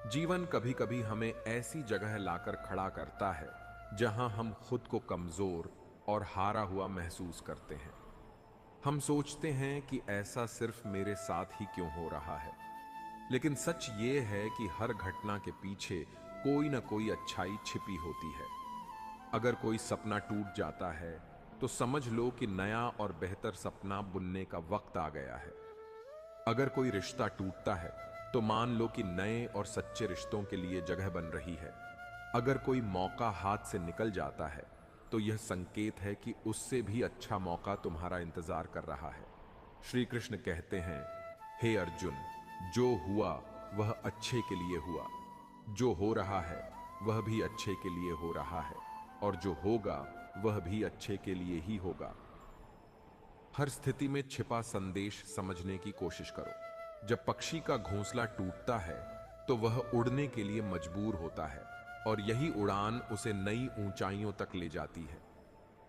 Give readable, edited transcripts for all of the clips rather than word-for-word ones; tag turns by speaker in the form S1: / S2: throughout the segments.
S1: जीवन कभी कभी हमें ऐसी जगह लाकर खड़ा करता है जहां हम खुद को कमजोर और हारा हुआ महसूस करते हैं। हम सोचते हैं कि ऐसा सिर्फ मेरे साथ ही क्यों हो रहा है। लेकिन सच ये है कि हर घटना के पीछे कोई ना कोई अच्छाई छिपी होती है। अगर कोई सपना टूट जाता है तो समझ लो कि नया और बेहतर सपना बुनने का वक्त आ गया है। अगर कोई रिश्ता टूटता है तो मान लो कि नए और सच्चे रिश्तों के लिए जगह बन रही है। अगर कोई मौका हाथ से निकल जाता है तो यह संकेत है कि उससे भी अच्छा मौका तुम्हारा इंतजार कर रहा है। श्री कृष्ण कहते हैं, हे अर्जुन, जो हुआ वह अच्छे के लिए हुआ, जो हो रहा है वह भी अच्छे के लिए हो रहा है, और जो होगा वह भी अच्छे के लिए ही होगा। हर स्थिति में छिपा संदेश समझने की कोशिश करो। जब पक्षी का घोंसला टूटता है तो वह उड़ने के लिए मजबूर होता है, और यही उड़ान उसे नई ऊंचाइयों तक ले जाती है।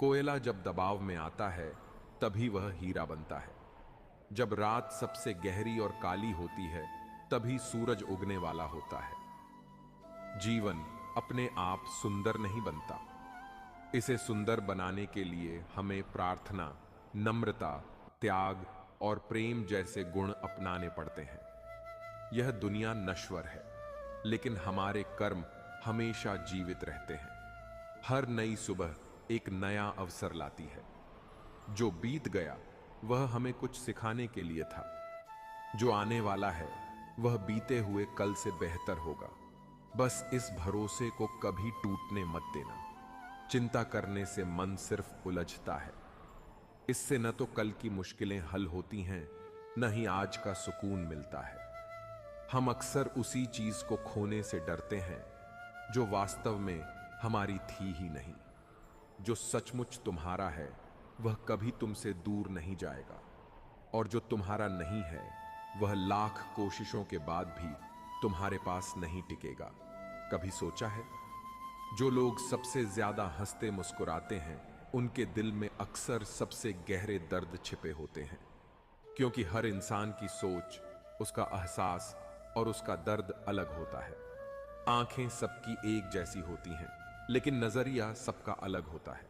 S1: कोयला जब दबाव में आता है तभी वह हीरा बनता है। जब रात सबसे गहरी और काली होती है तभी सूरज उगने वाला होता है। जीवन अपने आप सुंदर नहीं बनता। इसे सुंदर बनाने के लिए हमें प्रार्थना, नम्रता, त्याग और प्रेम जैसे गुण अपनाने पड़ते हैं। यह दुनिया नश्वर है, लेकिन हमारे कर्म हमेशा जीवित रहते हैं। हर नई सुबह एक नया अवसर लाती है। जो बीत गया वह हमें कुछ सिखाने के लिए था। जो आने वाला है वह बीते हुए कल से बेहतर होगा। बस इस भरोसे को कभी टूटने मत देना। चिंता करने से मन सिर्फ उलझता है। इससे न तो कल की मुश्किलें हल होती हैं, न ही आज का सुकून मिलता है। हम अक्सर उसी चीज को खोने से डरते हैं जो वास्तव में हमारी थी ही नहीं। जो सचमुच तुम्हारा है वह कभी तुमसे दूर नहीं जाएगा, और जो तुम्हारा नहीं है वह लाख कोशिशों के बाद भी तुम्हारे पास नहीं टिकेगा। कभी सोचा है, जो लोग सबसे ज्यादा हंसते मुस्कुराते हैं उनके दिल में अक्सर सबसे गहरे दर्द छिपे होते हैं। क्योंकि हर इंसान की सोच, उसका एहसास और उसका दर्द अलग होता है। आंखें सबकी एक जैसी होती हैं, लेकिन नजरिया सबका अलग होता है।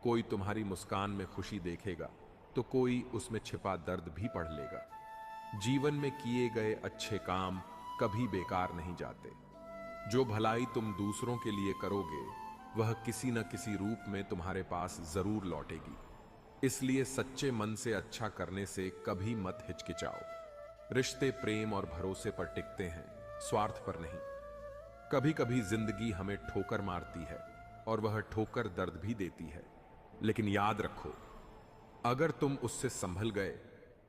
S1: कोई तुम्हारी मुस्कान में खुशी देखेगा तो कोई उसमें छिपा दर्द भी पढ़ लेगा। जीवन में किए गए अच्छे काम कभी बेकार नहीं जाते। जो भलाई तुम दूसरों के लिए करोगे वह किसी न किसी रूप में तुम्हारे पास जरूर लौटेगी। इसलिए सच्चे मन से अच्छा करने से कभी मत हिचकिचाओ। रिश्ते प्रेम और भरोसे पर टिकते हैं, स्वार्थ पर नहीं। कभी कभी जिंदगी हमें ठोकर मारती है और वह ठोकर दर्द भी देती है, लेकिन याद रखो, अगर तुम उससे संभल गए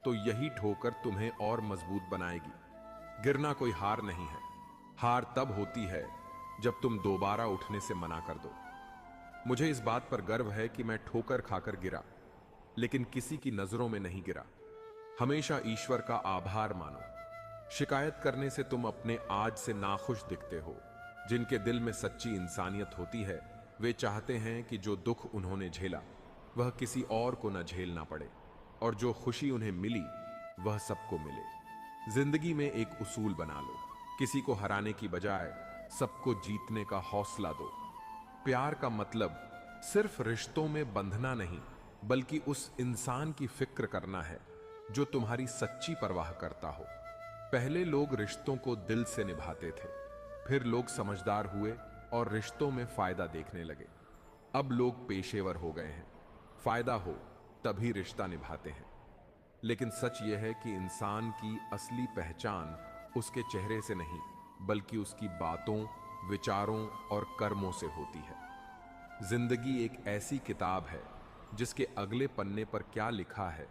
S1: तो यही ठोकर तुम्हें और मजबूत बनाएगी। गिरना कोई हार नहीं है। हार तब होती है जब तुम दोबारा उठने से मना कर दो। मुझे इस बात पर गर्व है कि मैं ठोकर खाकर गिरा, लेकिन किसी की नजरों में नहीं गिरा। हमेशा ईश्वर का आभार मानो। शिकायत करने से तुम अपने आज से नाखुश दिखते हो। जिनके दिल में सच्ची इंसानियत होती है वे चाहते हैं कि जो दुख उन्होंने झेला वह किसी और को न झेलना पड़े, और जो खुशी उन्हें मिली वह सबको मिले। जिंदगी में एक उसूल बना लो, किसी को हराने की बजाय सबको जीतने का हौसला दो। प्यार का मतलब सिर्फ रिश्तों में बंधना नहीं, बल्कि उस इंसान की फिक्र करना है जो तुम्हारी सच्ची परवाह करता हो। पहले लोग रिश्तों को दिल से निभाते थे, फिर लोग समझदार हुए और रिश्तों में फायदा देखने लगे। अब लोग पेशेवर हो गए हैं, फायदा हो तभी रिश्ता निभाते हैं। लेकिन सच यह है कि इंसान की असली पहचान उसके चेहरे से नहीं, बल्कि उसकी बातों, विचारों और कर्मों से होती है। जिंदगी एक ऐसी किताब है जिसके अगले पन्ने पर क्या लिखा है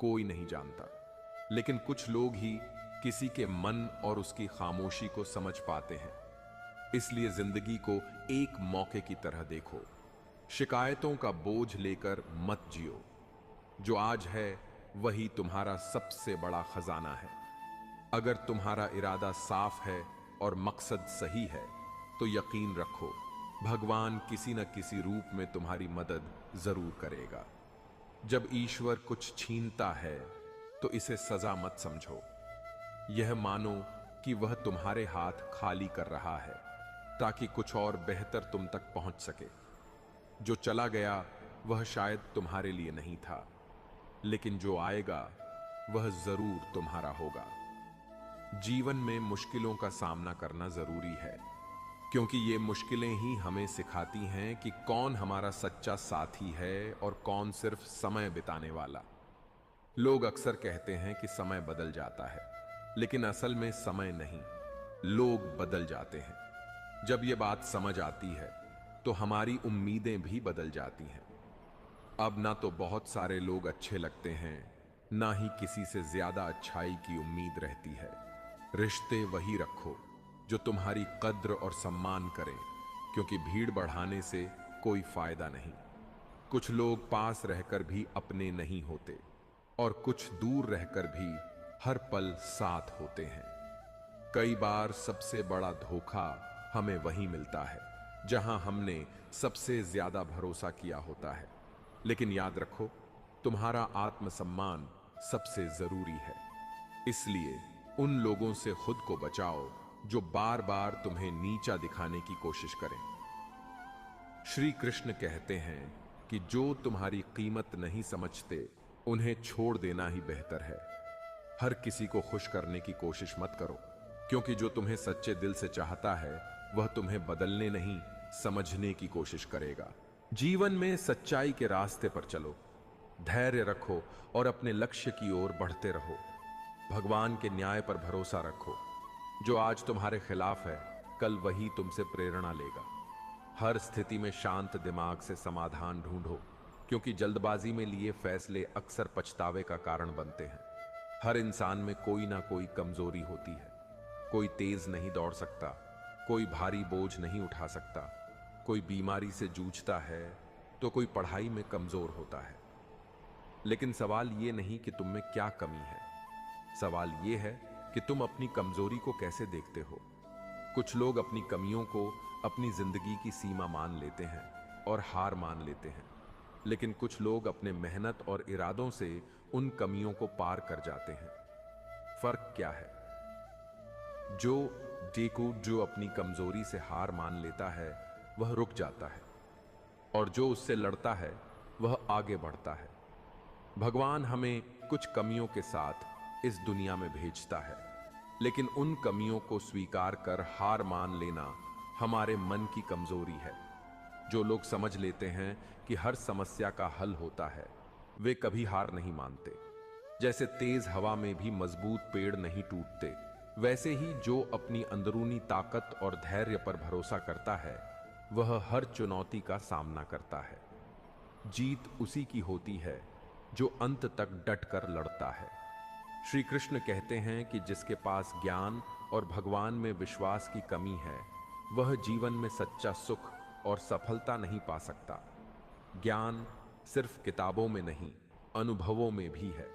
S1: कोई नहीं जानता, लेकिन कुछ लोग ही किसी के मन और उसकी खामोशी को समझ पाते हैं। इसलिए जिंदगी को एक मौके की तरह देखो। शिकायतों का बोझ लेकर मत जियो। जो आज है वही तुम्हारा सबसे बड़ा खजाना है। अगर तुम्हारा इरादा साफ है और मकसद सही है तो यकीन रखो, भगवान किसी न किसी रूप में तुम्हारी मदद जरूर करेगा। जब ईश्वर कुछ छीनता है तो इसे सजा मत समझो। यह मानो कि वह तुम्हारे हाथ खाली कर रहा है ताकि कुछ और बेहतर तुम तक पहुंच सके। जो चला गया वह शायद तुम्हारे लिए नहीं था, लेकिन जो आएगा वह जरूर तुम्हारा होगा। जीवन में मुश्किलों का सामना करना जरूरी है, क्योंकि ये मुश्किलें ही हमें सिखाती हैं कि कौन हमारा सच्चा साथी है और कौन सिर्फ समय बिताने वाला। लोग अक्सर कहते हैं कि समय बदल जाता है, लेकिन असल में समय नहीं, लोग बदल जाते हैं। जब ये बात समझ आती है तो हमारी उम्मीदें भी बदल जाती हैं। अब ना तो बहुत सारे लोग अच्छे लगते हैं, ना ही किसी से ज्यादा अच्छाई की उम्मीद रहती है। रिश्ते वही रखो जो तुम्हारी कद्र और सम्मान करें, क्योंकि भीड़ बढ़ाने से कोई फायदा नहीं। कुछ लोग पास रहकर भी अपने नहीं होते और कुछ दूर रहकर भी हर पल साथ होते हैं। कई बार सबसे बड़ा धोखा हमें वहीं मिलता है जहां हमने सबसे ज्यादा भरोसा किया होता है। लेकिन याद रखो, तुम्हारा आत्मसम्मान सबसे जरूरी है। इसलिए उन लोगों से खुद को बचाओ जो बार बार तुम्हें नीचा दिखाने की कोशिश करें। श्री कृष्ण कहते हैं कि जो तुम्हारी कीमत नहीं समझते उन्हें छोड़ देना ही बेहतर है। हर किसी को खुश करने की कोशिश मत करो, क्योंकि जो तुम्हें सच्चे दिल से चाहता है वह तुम्हें बदलने नहीं, समझने की कोशिश करेगा। जीवन में सच्चाई के रास्ते पर चलो, धैर्य रखो और अपने लक्ष्य की ओर बढ़ते रहो। भगवान के न्याय पर भरोसा रखो। जो आज तुम्हारे खिलाफ है, कल वही तुमसे प्रेरणा लेगा। हर स्थिति में शांत दिमाग से समाधान ढूंढो, क्योंकि जल्दबाजी में लिए फैसले अक्सर पछतावे का कारण बनते हैं। हर इंसान में कोई ना कोई कमजोरी होती है। कोई तेज नहीं दौड़ सकता, कोई भारी बोझ नहीं उठा सकता, कोई बीमारी से जूझता है तो कोई पढ़ाई में कमजोर होता है। लेकिन सवाल ये नहीं कि तुम में क्या कमी है, सवाल ये है कि तुम अपनी कमजोरी को कैसे देखते हो। कुछ लोग अपनी कमियों को अपनी जिंदगी की सीमा मान लेते हैं और हार मान लेते हैं, लेकिन कुछ लोग अपने मेहनत और इरादों से उन कमियों को पार कर जाते हैं। फर्क क्या है? जो अपनी कमजोरी से हार मान लेता है वह रुक जाता है, और जो उससे लड़ता है वह आगे बढ़ता है। भगवान हमें कुछ कमियों के साथ इस दुनिया में भेजता है, लेकिन उन कमियों को स्वीकार कर हार मान लेना हमारे मन की कमजोरी है। जो लोग समझ लेते हैं कि हर समस्या का हल होता है, वे कभी हार नहीं मानते। जैसे तेज हवा में भी मजबूत पेड़ नहीं टूटते, वैसे ही जो अपनी अंदरूनी ताकत और धैर्य पर भरोसा करता है वह हर चुनौती का सामना करता है। जीत उसी की होती है जो अंत तक डटकर लड़ता है। श्री कृष्ण कहते हैं कि जिसके पास ज्ञान और भगवान में विश्वास की कमी है वह जीवन में सच्चा सुख और सफलता नहीं पा सकता। ज्ञान सिर्फ किताबों में नहीं, अनुभवों में भी है।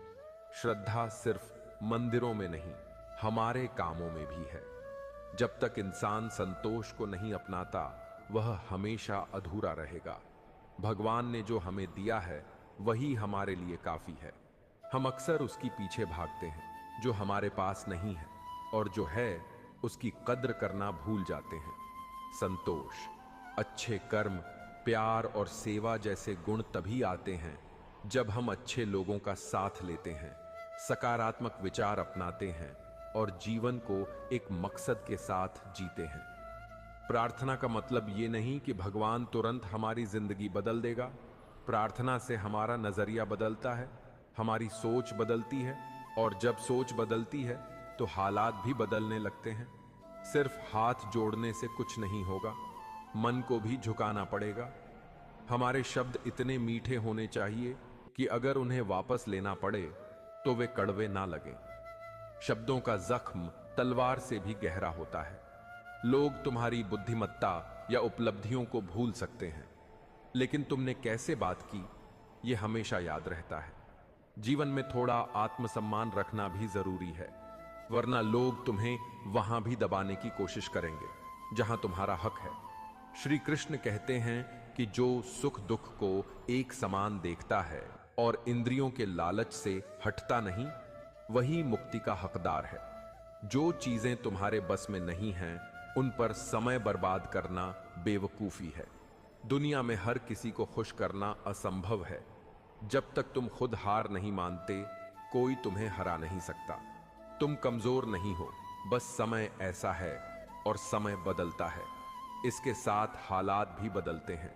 S1: श्रद्धा सिर्फ मंदिरों में नहीं, हमारे कामों में भी है। जब तक इंसान संतोष को नहीं अपनाता वह हमेशा अधूरा रहेगा। भगवान ने जो हमें दिया है वही हमारे लिए काफी है। हम अक्सर उसकी पीछे भागते हैं जो हमारे पास नहीं है, और जो है उसकी कद्र करना भूल जाते हैं। संतोष, अच्छे कर्म, प्यार और सेवा जैसे गुण तभी आते हैं जब हम अच्छे लोगों का साथ लेते हैं, सकारात्मक विचार अपनाते हैं और जीवन को एक मकसद के साथ जीते हैं। प्रार्थना का मतलब ये नहीं कि भगवान तुरंत हमारी जिंदगी बदल देगा। प्रार्थना से हमारा नजरिया बदलता है, हमारी सोच बदलती है, और जब सोच बदलती है तो हालात भी बदलने लगते हैं। सिर्फ हाथ जोड़ने से कुछ नहीं होगा, मन को भी झुकाना पड़ेगा। हमारे शब्द इतने मीठे होने चाहिए कि अगर उन्हें वापस लेना पड़े तो वे कड़वे ना लगें। शब्दों का जख्म तलवार से भी गहरा होता है। लोग तुम्हारी बुद्धिमत्ता या उपलब्धियों को भूल सकते हैं, लेकिन तुमने कैसे बात की यह हमेशा याद रहता है। जीवन में थोड़ा आत्मसम्मान रखना भी जरूरी है, वरना लोग तुम्हें वहां भी दबाने की कोशिश करेंगे जहां तुम्हारा हक है। श्री कृष्ण कहते हैं कि जो सुख दुख को एक समान देखता है और इंद्रियों के लालच से हटता नहीं, वही मुक्ति का हकदार है। जो चीजें तुम्हारे बस में नहीं हैं, उन पर समय बर्बाद करना बेवकूफी है। दुनिया में हर किसी को खुश करना असंभव है। जब तक तुम खुद हार नहीं मानते, कोई तुम्हें हरा नहीं सकता। तुम कमजोर नहीं हो, बस समय ऐसा है और समय बदलता है। इसके साथ हालात भी बदलते हैं।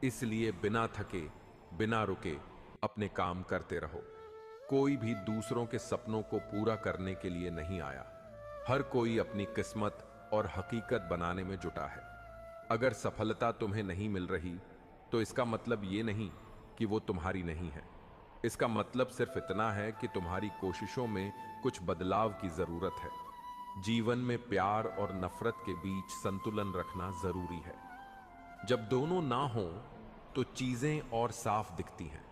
S1: इसलिए बिना थके, बिना रुके अपने काम करते रहो। कोई भी दूसरों के सपनों को पूरा करने के लिए नहीं आया। हर कोई अपनी किस्मत और हकीकत बनाने में जुटा है। अगर सफलता तुम्हें नहीं मिल रही, तो इसका मतलब ये नहीं कि वो तुम्हारी नहीं है। इसका मतलब सिर्फ इतना है कि तुम्हारी कोशिशों में कुछ बदलाव की जरूरत है। जीवन में प्यार और नफरत के बीच संतुलन रखना जरूरी है। जब दोनों ना हो, तो चीजें और साफ दिखती हैं,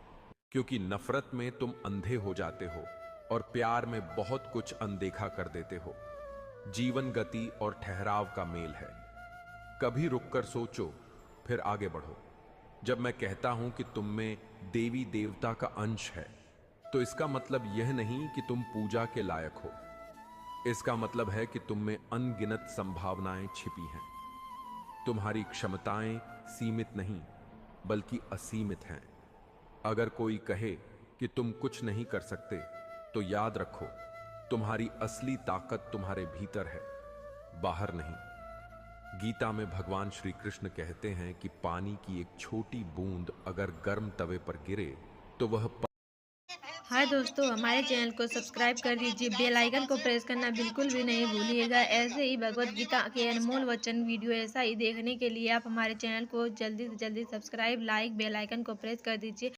S1: क्योंकि नफरत में तुम अंधे हो जाते हो और प्यार में बहुत कुछ अनदेखा कर देते हो। जीवन गति और ठहराव का मेल है। कभी रुककर सोचो, फिर आगे बढ़ो। जब मैं कहता हूं कि तुम में देवी देवता का अंश है, तो इसका मतलब यह नहीं कि तुम पूजा के लायक हो। इसका मतलब है कि तुम में अनगिनत संभावनाएं छिपी हैं। तुम्हारी क्षमताएं सीमित नहीं, बल्कि असीमित हैं। अगर कोई कहे कि तुम कुछ नहीं कर सकते, तो याद रखो, तुम्हारी असली ताकत तुम्हारे भीतर है, बाहर नहीं। गीता में भगवान श्री कृष्ण कहते हैं कि पानी की एक छोटी बूंद अगर गर्म तवे पर गिरे, तो वह
S2: हाय दोस्तों, हमारे चैनल को सब्सक्राइब कर दीजिए, बेल आइकन को प्रेस करना बिल्कुल भी नहीं भूलिएगा। ऐसे ही भगवत गीता के अनमोल वचन वीडियो ऐसा ही देखने के लिए आप हमारे चैनल को जल्दी से जल्दी सब्सक्राइब, लाइक, बेल आइकन को प्रेस कर दीजिए।